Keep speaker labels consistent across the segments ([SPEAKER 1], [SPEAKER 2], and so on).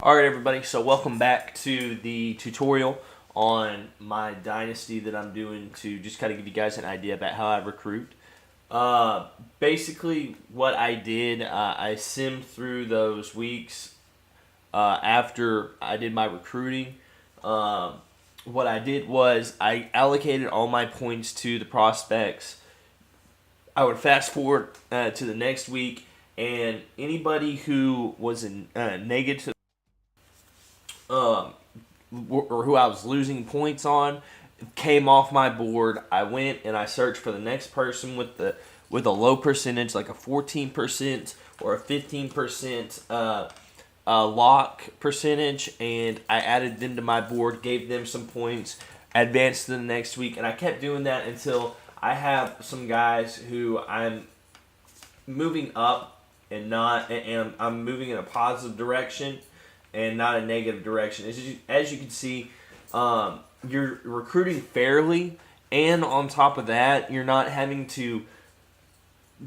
[SPEAKER 1] Alright everybody, so welcome back to the tutorial on my Dynasty that I'm doing to just kind of give you guys an idea about how I recruit. Basically what I did, I simmed through those weeks after I did my recruiting. What I did was I allocated all my points to the prospects. I would fast forward to the next week, and anybody who was negative or who I was losing points on came off my board. I went and I searched for the next person with a low percentage, like a 14% or a 15% lock percentage, and I added them to my board, gave them some points, advanced to the next week, and I kept doing that until I have some guys who I'm moving up and I'm moving in a positive direction and not a negative direction. As you can see, you're recruiting fairly, and on top of that, you're not having to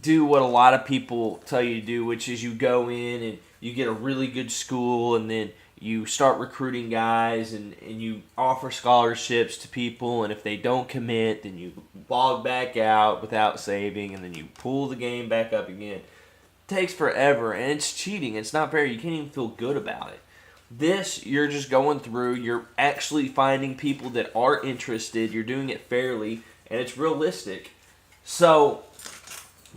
[SPEAKER 1] do what a lot of people tell you to do, which is you go in and you get a really good school, and then you start recruiting guys, and you offer scholarships to people, and if they don't commit, then you log back out without saving, and then you pull the game back up again. It takes forever, and it's cheating. It's not fair. You can't even feel good about it. This, you're just going through, you're actually finding people that are interested, you're doing it fairly, and it's realistic. So,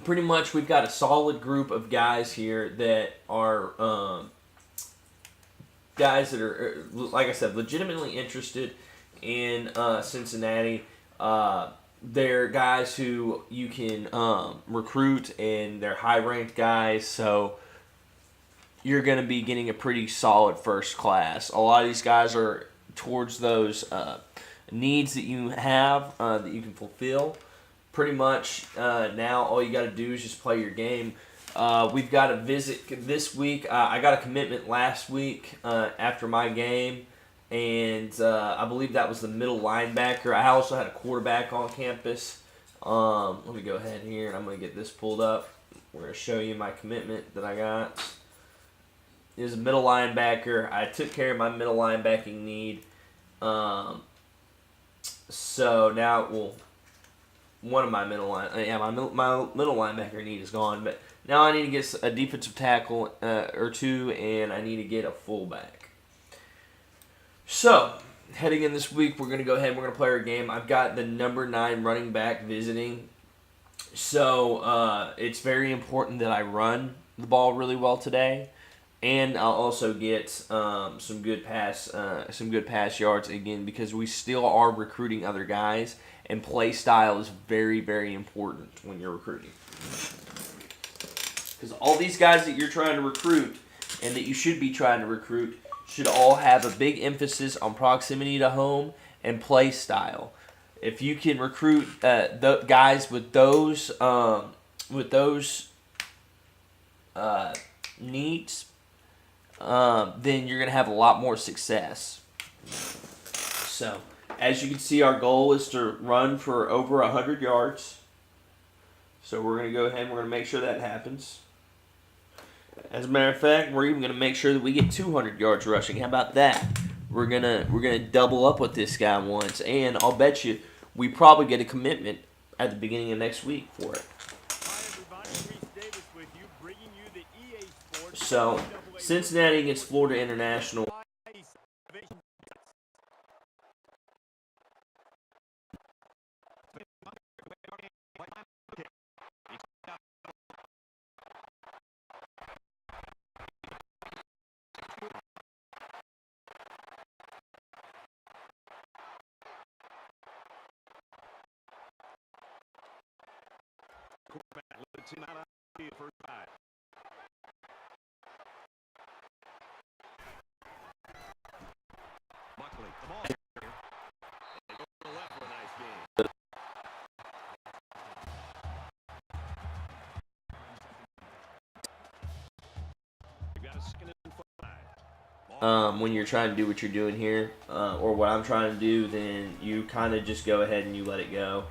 [SPEAKER 1] pretty much we've got a solid group of guys here that are guys that are, like I said, legitimately interested in Cincinnati. They're guys who you can recruit, and they're high-ranked guys, so you're going to be getting a pretty solid first class. A lot of these guys are towards those needs that you have that you can fulfill. Pretty much now all you got to do is just play your game. We've got a visit this week. I got a commitment last week after my game, and I believe that was the middle linebacker. I also had a quarterback on campus. Let me go ahead here, and I'm going to get this pulled up. We're going to show you my commitment that I got. It was a middle linebacker. I took care of my middle linebacking need. So now, one of my middle linebacker need is gone. But now I need to get a defensive tackle or two, and I need to get a fullback. So heading in this week, we're going to go ahead and we're going to play our game. I've got the number 9 running back visiting. So it's very important that I run the ball really well today. And I'll also get some good pass yards again, because we still are recruiting other guys, and play style is very, very important when you're recruiting. Because all these guys that you're trying to recruit, and that you should be trying to recruit, should all have a big emphasis on proximity to home and play style. If you can recruit the guys with those needs, then you're going to have a lot more success. So, as you can see, our goal is to run for over 100 yards. So we're going to go ahead and we're going to make sure that happens. As a matter of fact, we're even going to make sure that we get 200 yards rushing. How about that? We're gonna double up with this guy once, and I'll bet you we probably get a commitment at the beginning of next week for it. So, Cincinnati against Florida International. When you're trying to do what you're doing here, or what I'm trying to do, then you kind of just go ahead and you let it go,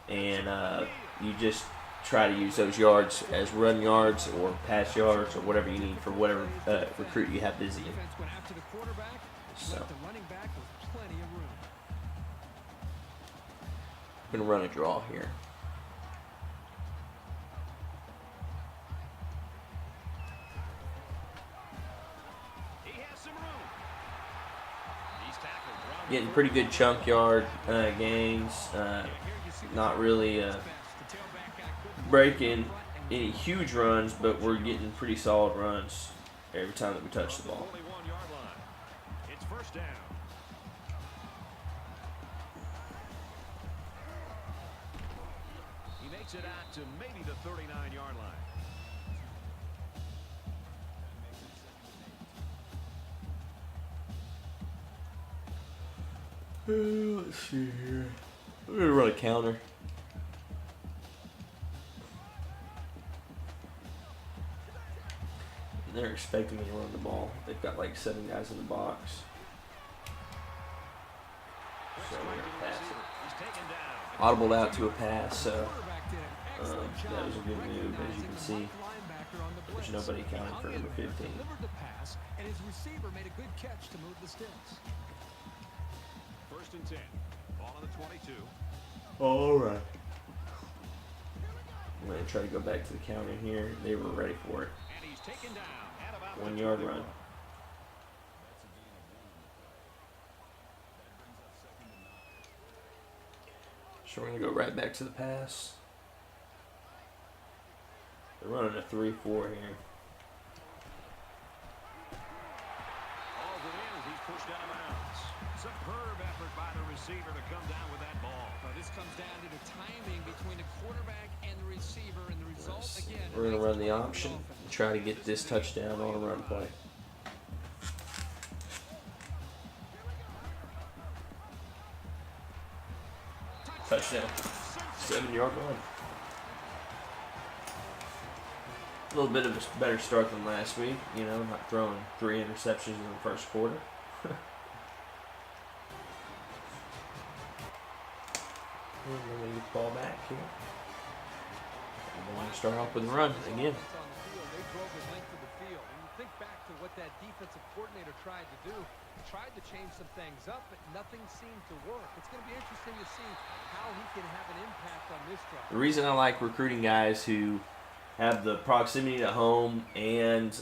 [SPEAKER 1] and you just try to use those yards as run yards or pass yards or whatever you need for whatever recruit you have busy. So I'm going to run a draw here. Getting pretty good chunk yard gains. Not really breaking any huge runs, but we're getting pretty solid runs every time that we touch the ball.
[SPEAKER 2] It's first down. He makes it out to maybe the 39-yard line.
[SPEAKER 1] Let's see here. We're going to run a counter. They're expecting me to run the ball. They've got like 7 guys in the box. So we're going to pass it. Audibled out to a pass, so that was a good move, as you can see. There's nobody counting for number 15.
[SPEAKER 3] And his receiver made a good catch to move the sticks.
[SPEAKER 2] First and 10. Ball on the 22.
[SPEAKER 1] All right. I'm going to try to go back to the counter here. They were ready for it.
[SPEAKER 2] And he's taken down at about
[SPEAKER 1] 1 yard run. So we're going to go right back to the pass. They're running a 3-4 here.
[SPEAKER 2] Pushed out of bounds. Superb effort by the receiver to come down with that ball.
[SPEAKER 3] Well, this comes down to the timing between the quarterback and the receiver, and the result again.
[SPEAKER 1] We're going to run the option and try to get this touchdown on a run play. Touchdown. 7-yard run. A little bit of a better start than last week, you know, not throwing 3 interceptions in the first quarter. We're going to get the ball back here. We're going to start off with a run again.
[SPEAKER 3] They drove the length of the field. And you think back to what that defensive coordinator tried to do. Tried to change some things up, but nothing seemed to work. It's going to be interesting to see how he can have an impact on this drive.
[SPEAKER 1] The reason I like recruiting guys who have the proximity to home and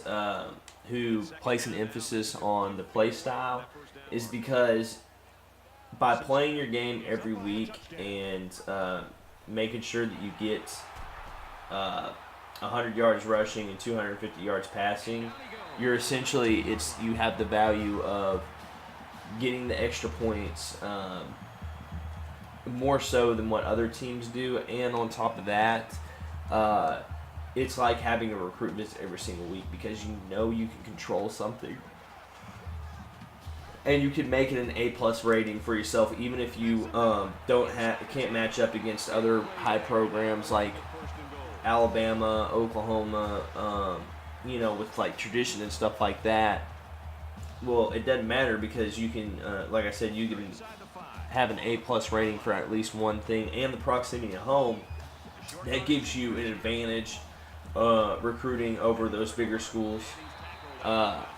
[SPEAKER 1] who place an emphasis on the play style is because by playing your game every week and making sure that you get 100 yards rushing and 250 yards passing, you're essentially you have the value of getting the extra points more so than what other teams do, and on top of that, it's like having a recruit visit every single week because you know you can control something. And you can make it an A+ rating for yourself, even if you can't match up against other high programs like Alabama, Oklahoma, with like tradition and stuff like that. Well, it doesn't matter because you can, like I said, you can have an A+ rating for at least one thing, and the proximity to home that gives you an advantage recruiting over those bigger schools.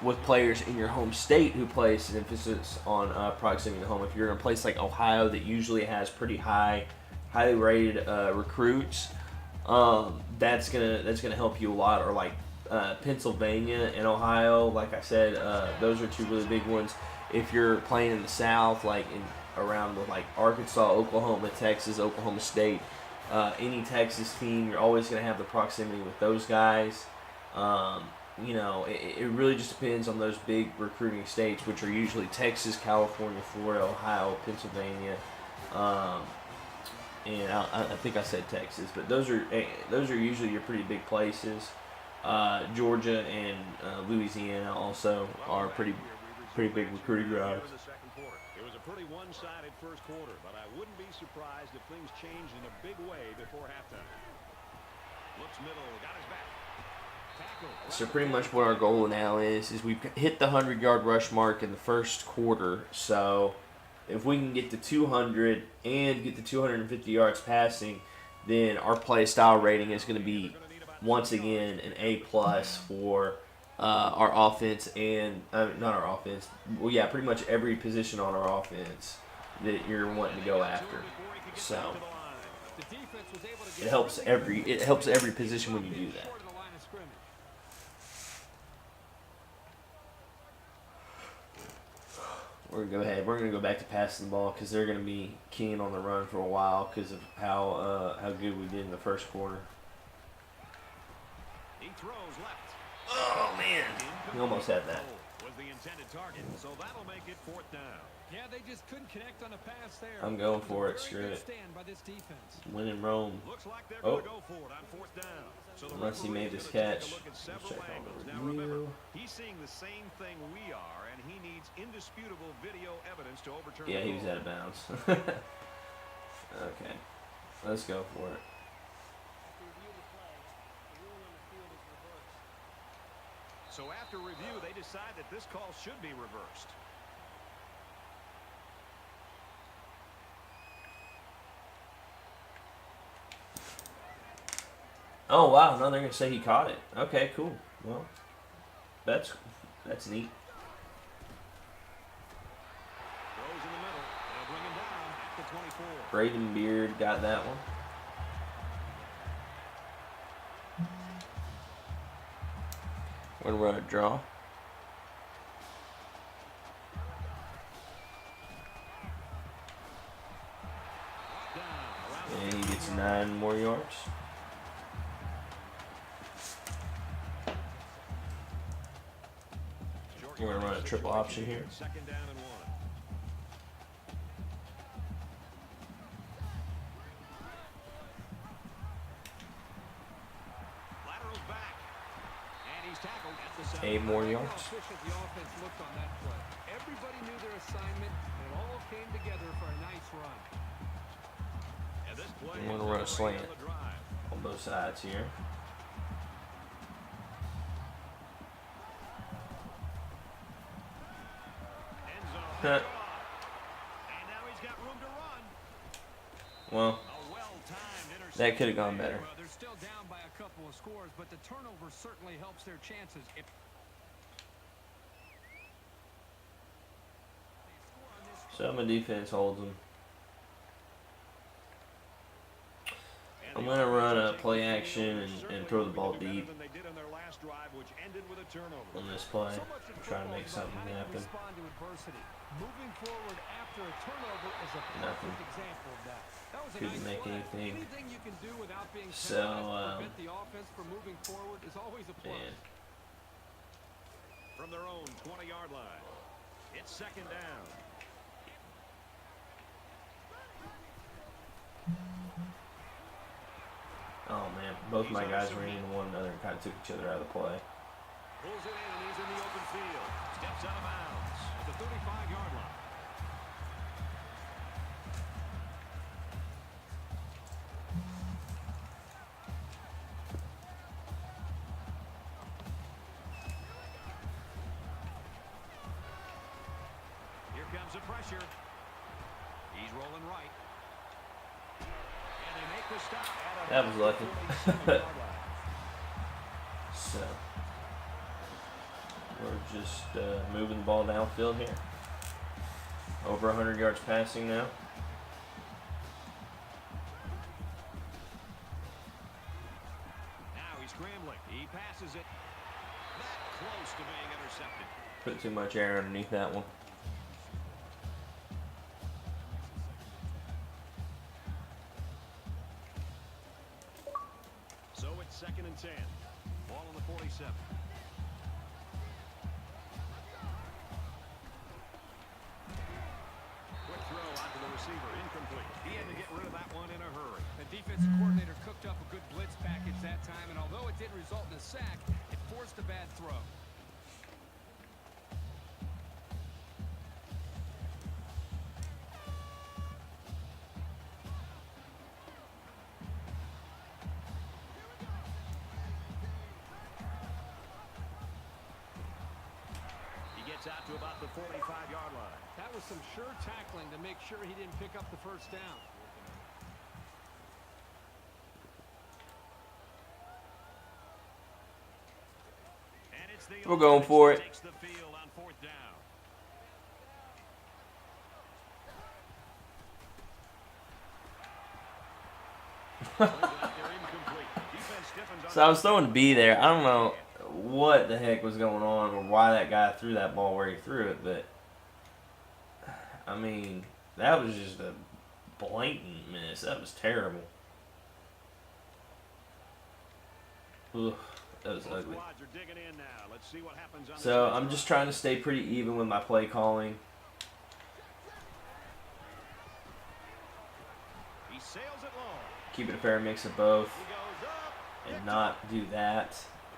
[SPEAKER 1] With players in your home state who place an emphasis on proximity to home. If you're in a place like Ohio that usually has pretty highly rated recruits, that's gonna help you a lot. Or like Pennsylvania and Ohio, like I said, those are two really big ones. If you're playing in the South, like around with like Arkansas, Oklahoma, Texas, Oklahoma State, any Texas team, you're always gonna have the proximity with those guys. It really just depends on those big recruiting states, which are usually Texas, California, Florida, Ohio, Pennsylvania, and I think I said Texas, but those are usually your pretty big places. Georgia and Louisiana also are pretty big recruiting drives.
[SPEAKER 2] It was a pretty one-sided first quarter, but I wouldn't be surprised if things changed in a big way before halftime. Looks middle, got his back.
[SPEAKER 1] So pretty much what our goal now is we've hit the 100-yard rush mark in the first quarter. So if we can get to 200 and get to 250 yards passing, then our play style rating is going to be once again an A plus for our offense and not our offense. Well, yeah, pretty much every position on our offense that you're wanting to go after. So it helps every position when you do that. We're gonna go ahead. We're gonna go back to passing the ball because they're gonna be keen on the run for a while because of how good we did in the first quarter.
[SPEAKER 2] He throws left.
[SPEAKER 1] Oh man, he almost had that.
[SPEAKER 2] Was the intended target, so that'll make it 4th down.
[SPEAKER 3] Yeah, they just couldn't connect on a pass there.
[SPEAKER 1] I'm going for it. Screw it.
[SPEAKER 3] Stand by this defense.
[SPEAKER 1] Win in Rome.
[SPEAKER 2] Looks like they're going to go for it on 4th down. So
[SPEAKER 1] unless he made this catch.
[SPEAKER 2] Let's check now remember, he's seeing the same thing we are, and he needs indisputable video evidence to overturn.
[SPEAKER 1] Yeah, he was out of bounds. Okay, let's go for it.
[SPEAKER 2] So after review, they decide that this call should be reversed.
[SPEAKER 1] Oh wow, no, they're gonna say he caught it. Okay, cool. Well, that's neat.
[SPEAKER 2] Throws in the middle. They'll bring him down at the 24.
[SPEAKER 1] Braden Beard got that one. We're gonna run a draw. And he gets 9 more yards. We're gonna run a triple option here.
[SPEAKER 2] 2nd down and 1. Laterals back. And he's tackled at the 7.
[SPEAKER 1] 8 more yards.
[SPEAKER 3] How efficient the offense looked on that play. Everybody knew their assignment, and it all came together for a nice run.
[SPEAKER 2] And this play
[SPEAKER 1] I'm gonna
[SPEAKER 2] is
[SPEAKER 1] run a slant
[SPEAKER 2] on the drive.
[SPEAKER 1] on both sides here.
[SPEAKER 2] End zone.
[SPEAKER 1] Huh.
[SPEAKER 2] And now he's got room to run.
[SPEAKER 1] Well,
[SPEAKER 2] A well-timed interception.
[SPEAKER 1] that could have gone better.
[SPEAKER 3] Well, they're still down by a couple of scores, but the turnover certainly helps their chances.
[SPEAKER 1] So my defense holds them. I'm going to run a play action and throw the ball deep on this play. I'm trying to make something happen.
[SPEAKER 3] Moving forward after a turnover is a
[SPEAKER 1] Nothing.
[SPEAKER 3] perfect example of that. That was a
[SPEAKER 1] Couldn't
[SPEAKER 3] nice
[SPEAKER 1] make
[SPEAKER 3] play.
[SPEAKER 1] anything.
[SPEAKER 3] Anything you can do without being
[SPEAKER 1] So,
[SPEAKER 3] penalized to prevent the offense from moving forward is always a plus.
[SPEAKER 1] And
[SPEAKER 2] from their own 20-yard line. It's 2nd down.
[SPEAKER 1] oh man, both my guys ran into one another and kind of took each other out of the play.
[SPEAKER 2] Pulls it in, and he's in the open field. Steps out of bounds at the 35-yard line. Here comes the pressure. He's rolling right. And they make the stop at
[SPEAKER 1] That was lucky.
[SPEAKER 2] 47-yard line.
[SPEAKER 1] So we're just moving the ball downfield here. Over 100 yards passing now.
[SPEAKER 2] Now he's scrambling. He passes it. That close to being intercepted.
[SPEAKER 1] Put too much air underneath that one.
[SPEAKER 2] So it's 2nd and 10. Ball on the 47. Quick throw onto the receiver. Incomplete. He had to get rid of that one in a hurry.
[SPEAKER 3] The defensive coordinator cooked up a good blitz package that time, and although it didn't result in a sack, it forced a bad throw.
[SPEAKER 2] He gets out to about the 45-yard line.
[SPEAKER 3] That was some sure tackling to make sure he didn't pick up the first down.
[SPEAKER 1] We're going for it.
[SPEAKER 2] Takes the field on fourth down.
[SPEAKER 1] So I was throwing B there. I don't know what the heck was going on or why that guy threw that ball where he threw it, but I mean, that was just a blatant miss. That was terrible. Ugh, that was ugly. So I'm just trying to stay pretty even with my play calling.
[SPEAKER 2] He sails it long.
[SPEAKER 1] Keep it a fair mix of both and not do that,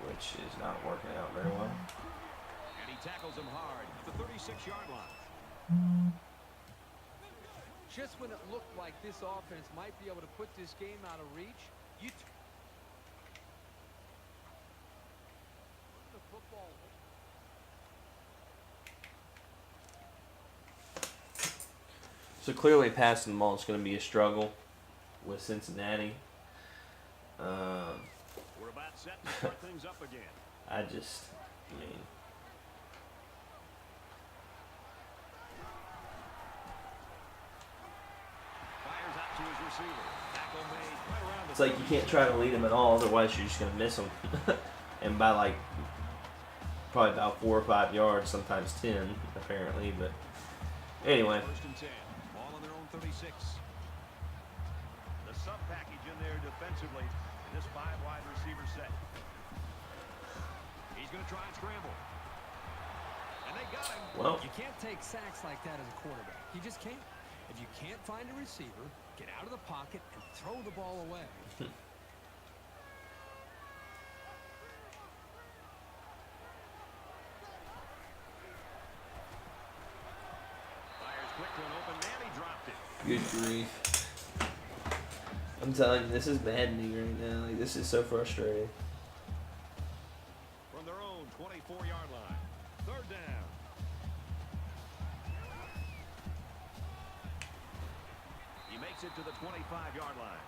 [SPEAKER 1] which is not working out very well.
[SPEAKER 2] And he tackles him hard at the 36-yard line.
[SPEAKER 3] Just when it looked like this offense might be able to put this game out of reach, the football.
[SPEAKER 1] So clearly passing the ball is going to be a struggle with Cincinnati.
[SPEAKER 2] We're about set to start things up again.
[SPEAKER 1] I mean,
[SPEAKER 2] Fires out to his receiver. Tackle made right around the
[SPEAKER 1] it's like you can't try to lead him at all, otherwise you're just going to miss him. And by like probably about 4 or 5 yards, sometimes 10 apparently, but anyway.
[SPEAKER 2] First and 10. Ball on their own 36. The sub package in there defensively in this 5-wide receiver set. He's going to try and scramble. And they got him.
[SPEAKER 1] Well,
[SPEAKER 3] You can't take sacks like that as a quarterback. You just can't. If you can't find a receiver, get out of the pocket and throw the ball away.
[SPEAKER 2] Fires quick to an open man. He dropped it.
[SPEAKER 1] good grief. I'm telling you, this is maddening right now. Like, this is so frustrating.
[SPEAKER 2] From their own 24-yard line. Third down. He makes it to the 25-yard line.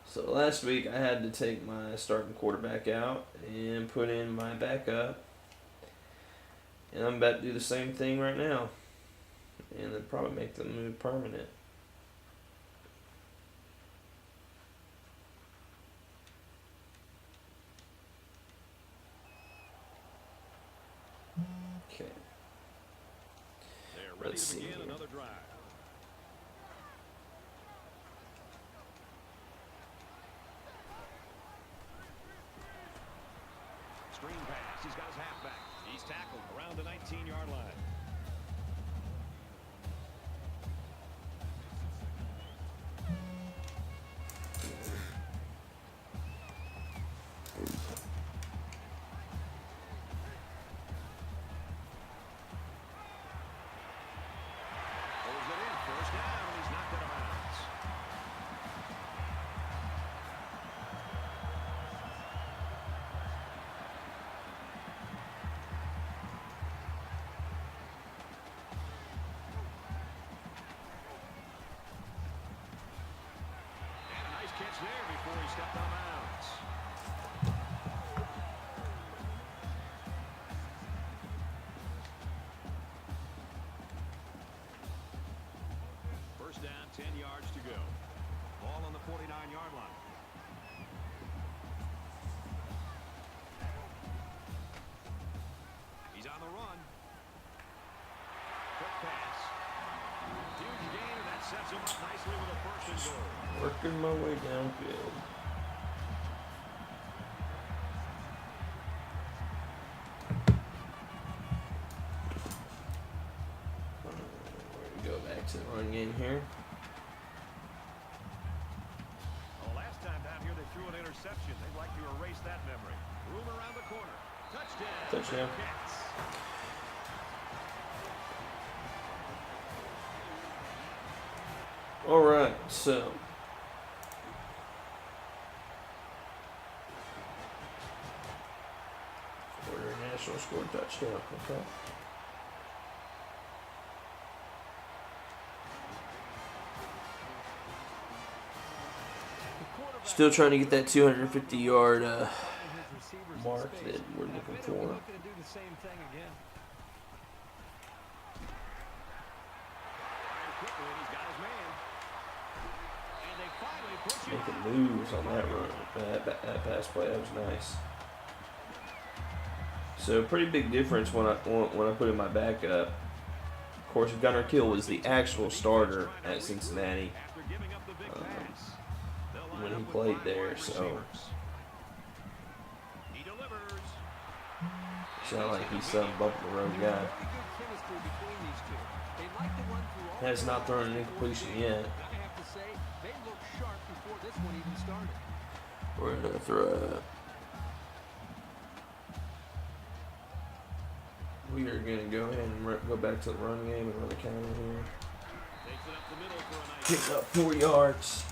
[SPEAKER 1] So last week I had to take my starting quarterback out and put in my backup. And I'm about to do the same thing right now. And then probably make the move permanent. Okay.
[SPEAKER 2] They're ready
[SPEAKER 1] Let's
[SPEAKER 2] to
[SPEAKER 1] see
[SPEAKER 2] begin
[SPEAKER 1] here.
[SPEAKER 2] another drive. Screen pass. He's got his halfback. He's tackled around the 19-yard line. Pulls it in. First down. And he's knocked it out of bounds. And a nice catch there before he stepped on bounds. First down, 10 yards to go. Ball on the 49-yard line. He's on the run. Quick pass. Huge gain, and that sets him up nicely with a first and goal.
[SPEAKER 1] Working my way downfield. We're going to go back to the run game here.
[SPEAKER 2] Well, last time down here they threw an interception. They'd like to erase that memory. Room around the corner. Touchdown.
[SPEAKER 1] Touchdown.
[SPEAKER 2] Cats.
[SPEAKER 1] All right, so Florida National scored a touchdown. Okay. Still trying to get that 250-yard mark that we're looking for.
[SPEAKER 3] Looking to do the same thing again.
[SPEAKER 1] Making moves on that run, that pass play, that was nice. So pretty big difference when I put in my backup. Of course, Gunnar Kill was the actual starter at Cincinnati when he played there, so it's not like he's some bump the road guy. Has not thrown an incompletion yet. We're gonna throw. We are gonna go ahead and go back to the run game and run the counter here. Pick up 4 yards,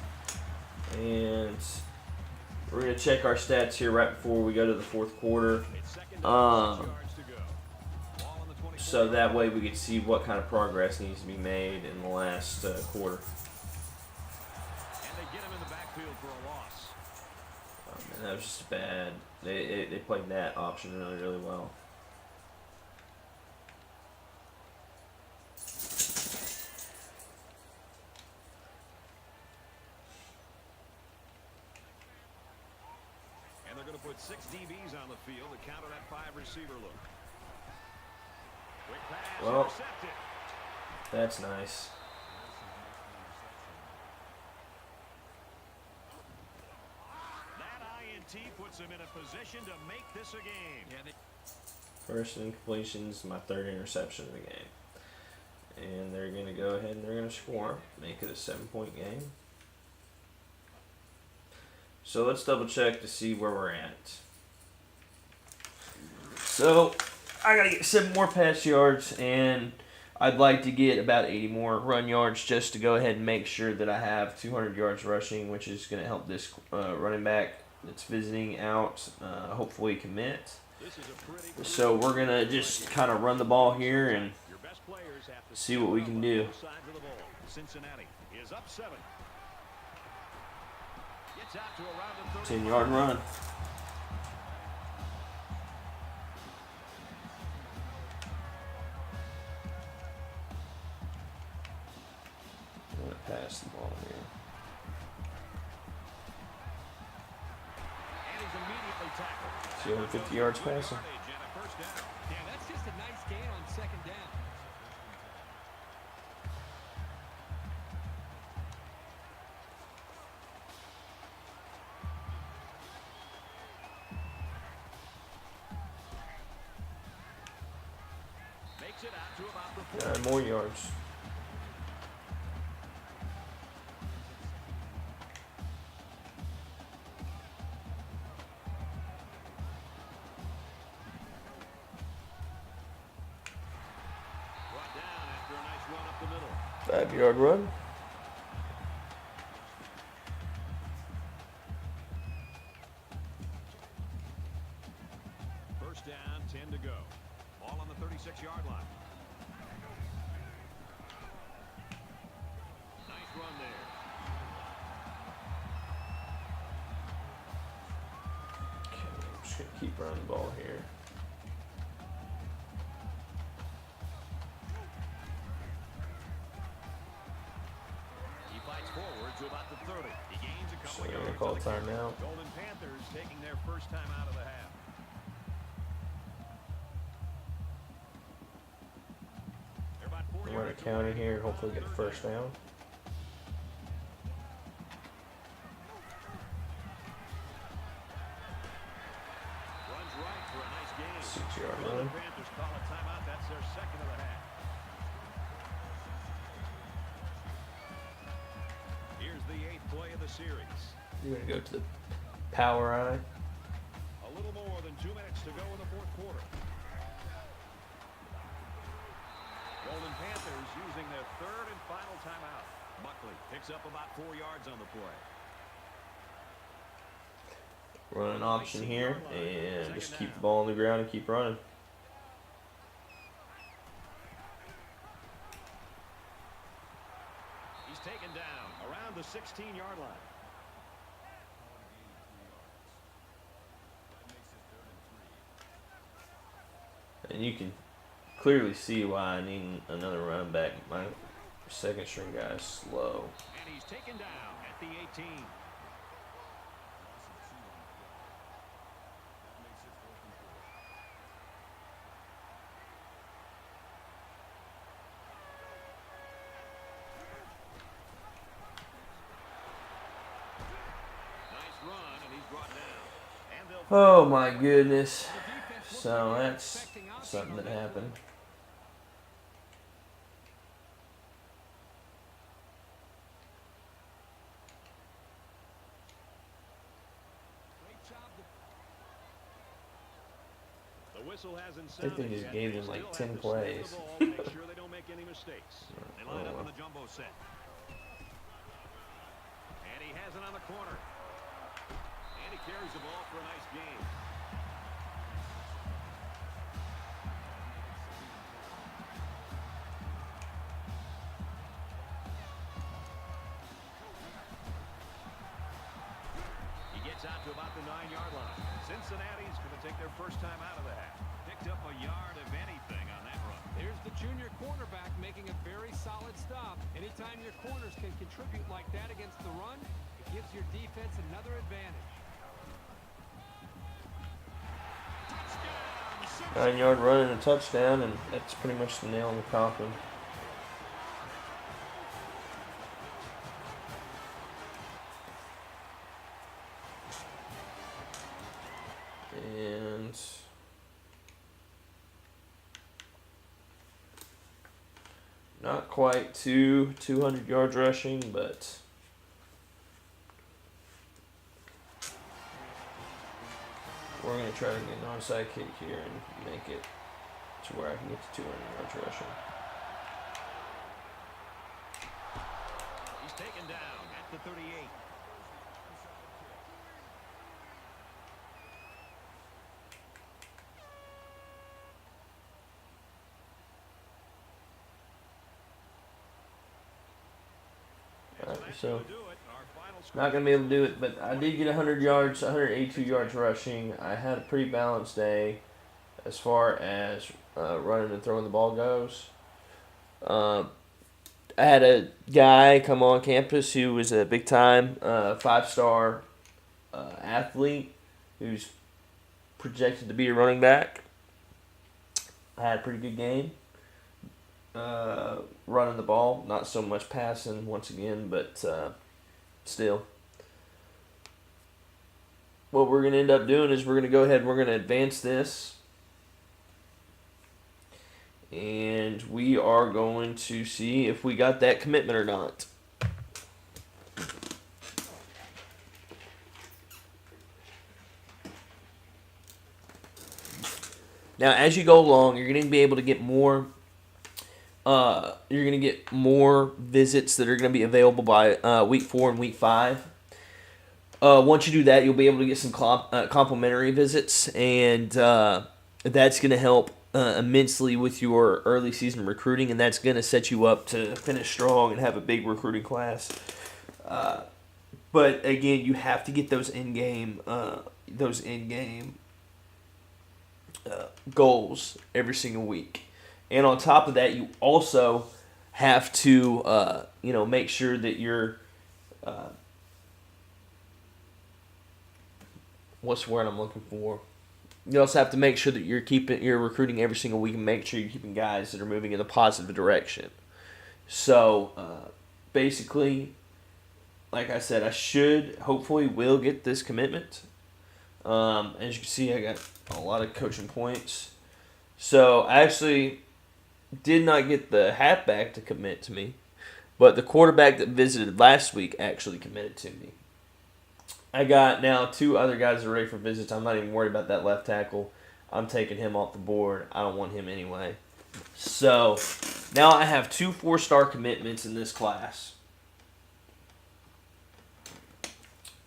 [SPEAKER 1] and we're gonna check our stats here right before we go to the fourth quarter. So that way we can see what kind of progress needs to be made in the last quarter. Oh man, that was just bad. They played that option really well.
[SPEAKER 2] And they're going to put 6 DBs on the field to counter that 5-receiver look. Quick pass,
[SPEAKER 1] well,
[SPEAKER 2] intercepted.
[SPEAKER 1] That's nice.
[SPEAKER 2] That INT puts them in a position to make this a game.
[SPEAKER 1] First incompletion's my 3rd interception of the game. And they're going to go ahead and they're going to score, make it a 7-point game. So let's double check to see where we're at. So I got to get 7 more pass yards, and I'd like to get about 80 more run yards just to go ahead and make sure that I have 200 yards rushing, which is going to help this running back that's visiting out hopefully commit. So we're going to just kind of run the ball here and see what we can do.
[SPEAKER 2] Cincinnati is up 7.
[SPEAKER 1] 10-yard run. I'm going to pass the ball here.
[SPEAKER 2] And he's immediately tackled.
[SPEAKER 1] 250 yards passing.
[SPEAKER 3] Yeah, that's just a nice gain on 2nd down.
[SPEAKER 2] Makes it out to about the
[SPEAKER 1] 9 more yards.
[SPEAKER 2] Brought down after a nice run up the middle.
[SPEAKER 1] 5-yard run.
[SPEAKER 2] First down, 10 to go. Ball on the 36-yard line. Nice run there.
[SPEAKER 1] Okay, I'm just going to keep running the ball here.
[SPEAKER 2] He fights forward to about the 30. He gains a
[SPEAKER 1] So
[SPEAKER 2] couple
[SPEAKER 1] they're going
[SPEAKER 2] yards.
[SPEAKER 1] to call
[SPEAKER 2] on the carry.
[SPEAKER 1] timeout.
[SPEAKER 2] Golden Panthers taking their first time out of the half. They're about 4
[SPEAKER 1] We're going
[SPEAKER 2] yards
[SPEAKER 1] to counter
[SPEAKER 2] away.
[SPEAKER 1] here and hopefully get the first down.
[SPEAKER 2] Runs right for a nice gain.
[SPEAKER 1] 6-yard
[SPEAKER 2] Golden
[SPEAKER 1] run.
[SPEAKER 2] Panthers call a timeout. That's their second of the half. Here's the 8th play of the series.
[SPEAKER 1] You're going to go to the power eye.
[SPEAKER 2] A little more than 2 minutes to go in the fourth quarter. Golden Panthers using their 3rd and final timeout. Buckley picks up about 4 yards on the play.
[SPEAKER 1] Run an option here and just keep the ball on the ground and keep running.
[SPEAKER 2] He's taken down around the 16-yard line.
[SPEAKER 1] And you can clearly see why I need another running back. My second string guy is slow.
[SPEAKER 2] And he's taken down at the 18.
[SPEAKER 1] Oh my goodness. So that's something that happened.
[SPEAKER 2] The whistle hasn't
[SPEAKER 1] I think they just
[SPEAKER 2] yet.
[SPEAKER 1] gave them
[SPEAKER 2] Still
[SPEAKER 1] like
[SPEAKER 2] have
[SPEAKER 1] 10
[SPEAKER 2] to snap
[SPEAKER 1] plays.
[SPEAKER 2] the ball, make sure they don't make any mistakes. They line up on the jumbo set. And he has it on the corner. And he carries the ball for a nice gain. He gets out to about the 9-yard line. Cincinnati's going to take their first time out of the half. Picked up a yard of anything on that run.
[SPEAKER 3] There's the junior cornerback making a very solid stop. Anytime your corners can contribute like that against the run, it gives your defense another advantage.
[SPEAKER 1] 9-yard run and a touchdown, and that's pretty much the nail in the coffin. And not quite to 200 yards rushing, but we're going to try to get an onside kick here and make it to where I can get to 200 yards rushing.
[SPEAKER 2] He's taken down at the 38.
[SPEAKER 1] So, not going to be able to do it, but I did get 100 yards, 182 yards rushing. I had a pretty balanced day as far as running and throwing the ball goes. I had a guy come on campus who was a big-time 5-star athlete who's projected to be a running back. I had a pretty good game. Running the ball, not so much passing once again, but still. What we're going to end up doing is we're going to go ahead and we're going to advance this. And we are going to see if we got that commitment or not. Now, as you go along, you're going to be able to get more. You're going to get more visits that are going to be available by week 4 and week 5. Once you do that, you'll be able to get some complimentary visits, and that's going to help immensely with your early season recruiting, and that's going to set you up to finish strong and have a big recruiting class. But again, you have to get those in-game goals every single week. And on top of that, you also have to, make sure that you're, what's the word I'm looking for? You also have to make sure that you're recruiting every single week and make sure you're keeping guys that are moving in a positive direction. So, basically, like I said, hopefully will get this commitment. As you can see, I got a lot of coaching points. So, I actually did not get the halfback to commit to me, but the quarterback that visited last week actually committed to me. I got now 2 other guys that are ready for visits. I'm not even worried about that left tackle. I'm taking him off the board. I don't want him anyway. So now I have 2 4-star commitments in this class.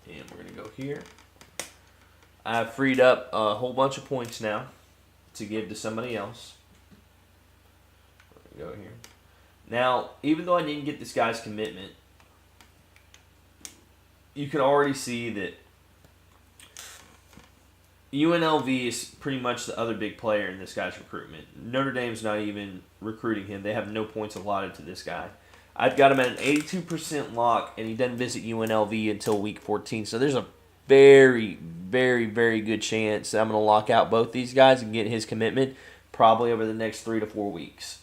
[SPEAKER 1] And we're going to go here. I've freed up a whole bunch of points now to give to somebody else. Go here. Now, even though I didn't get this guy's commitment, you can already see that UNLV is pretty much the other big player in this guy's recruitment. Notre Dame's not even recruiting him. They have no points allotted to this guy. I've got him at an 82% lock, and he doesn't visit UNLV until week 14. So there's a very, very, very good chance that I'm going to lock out both these guys and get his commitment probably over the next 3 to 4 weeks.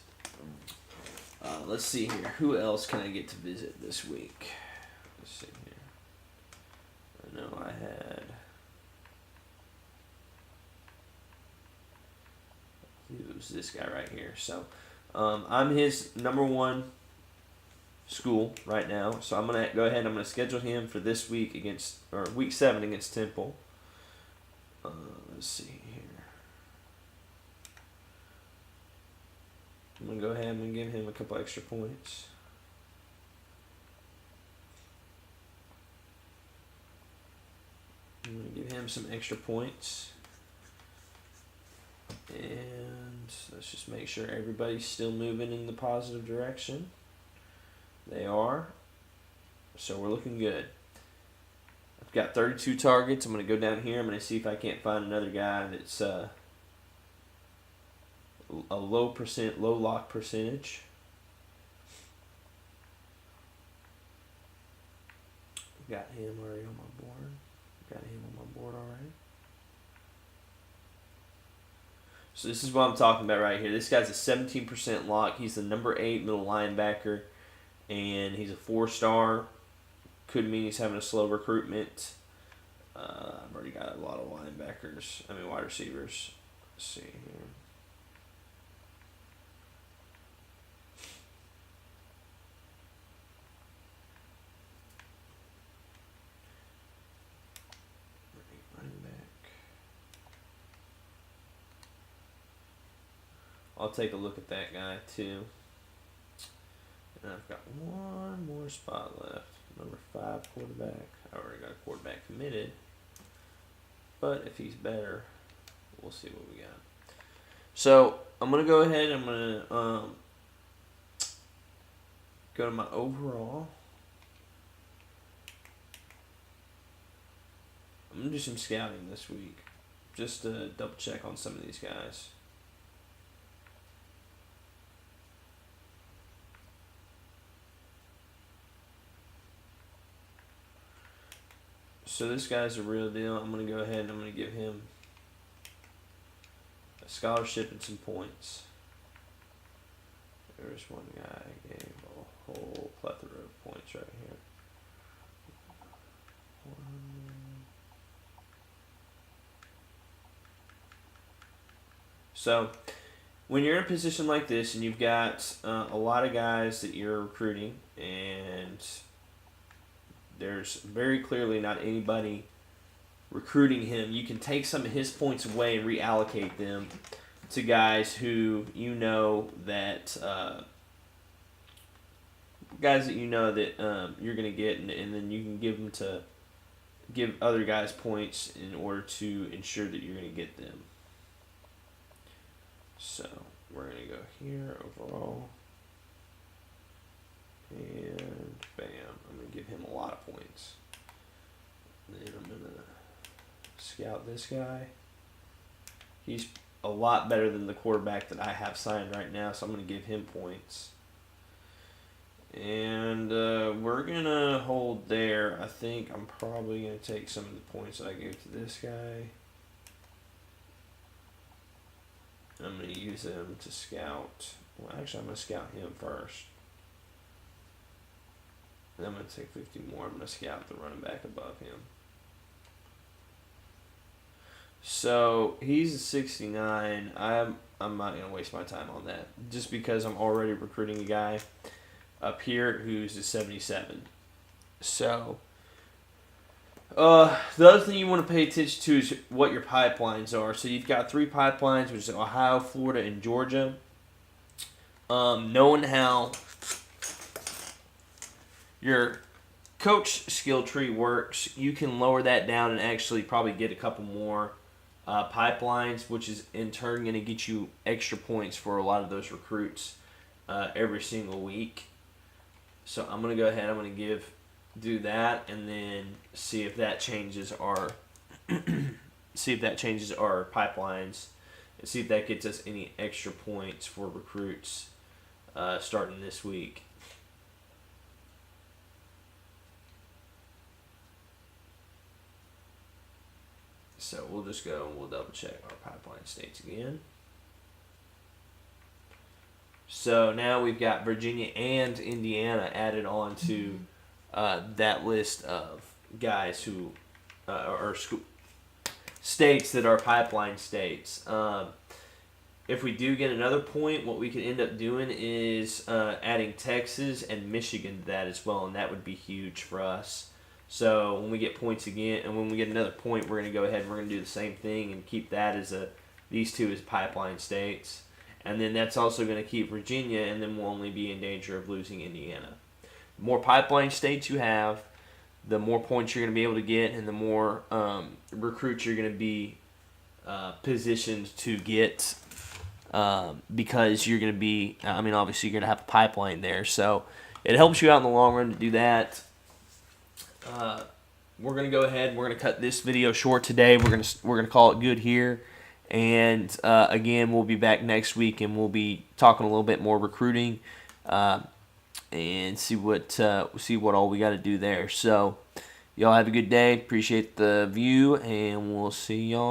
[SPEAKER 1] Let's see here. Who else can I get to visit this week? Let's see here. I know I had... It was this guy right here. So I'm his number one school right now. So I'm going to go ahead and I'm going to schedule him for this week week 7 against Temple. Let's see here. I'm going to go ahead and give him a couple extra points. I'm going to give him some extra points. And let's just make sure everybody's still moving in the positive direction. They are. So we're looking good. I've got 32 targets. I'm going to go down here. I'm going to see if I can't find another guy that's a low lock percentage. Got him already on my board. Got him on my board already. So this is what I'm talking about right here. This guy's a 17% lock. He's the number 8 middle linebacker, and he's a 4-star. Could mean he's having a slow recruitment. I've already got a lot of wide receivers. Let's see here. I'll take a look at that guy too. And I've got one more spot left. Number 5 quarterback. I already got a quarterback committed. But if he's better, we'll see what we got. So I'm going to go ahead and I'm going to go to my overall. I'm going to do some scouting this week. Just to double check on some of these guys. So this guy's a real deal. I'm going to go ahead and I'm going to give him a scholarship and some points. There's one guy I gave a whole plethora of points right here. So when you're in a position like this and you've got a lot of guys that you're recruiting and there's very clearly not anybody recruiting him, you can take some of his points away and reallocate them to guys who you know that you're going to get, and then you can give other guys points in order to ensure that you're going to get them. So we're going to go here overall. And bam, I'm going to give him a lot of points. Then I'm going to scout this guy. He's a lot better than the quarterback that I have signed right now, so I'm going to give him points. And we're going to hold there. I think I'm probably going to take some of the points that I gave to this guy. I'm going to use them to scout. Well, actually, I'm going to scout him first. And I'm going to take 50 more. I'm going to scout the running back above him. So he's a 69. I'm not going to waste my time on that, just because I'm already recruiting a guy up here who's a 77. So the other thing you want to pay attention to is what your pipelines are. So you've got 3 pipelines, which is Ohio, Florida, and Georgia. Knowing how your coach skill tree works, you can lower that down and actually probably get a couple more pipelines, which is in turn going to get you extra points for a lot of those recruits every single week. So I'm going to go ahead, I'm going to do that and then see if that changes our see if that changes our pipelines, and see if that gets us any extra points for recruits starting this week. So we'll just go and we'll double check our pipeline states again. So now we've got Virginia and Indiana added on to that list of guys who are states that are pipeline states. If we do get another point, what we could end up doing is adding Texas and Michigan to that as well, and that would be huge for us. So when we get points again, and when we get another point, we're going to go ahead and we're going to do the same thing and keep that as these two as pipeline states. And then that's also going to keep Virginia, and then we'll only be in danger of losing Indiana. The more pipeline states you have, the more points you're going to be able to get, and the more recruits you're going to be positioned to get because you're going to be, obviously you're going to have a pipeline there. So it helps you out in the long run to do that. We're going to go ahead and we're going to cut this video short today. We're going to call it good here. And again, we'll be back next week, and we'll be talking a little bit more recruiting and see what all we got to do there. So, y'all have a good day. Appreciate the view, and we'll see y'all.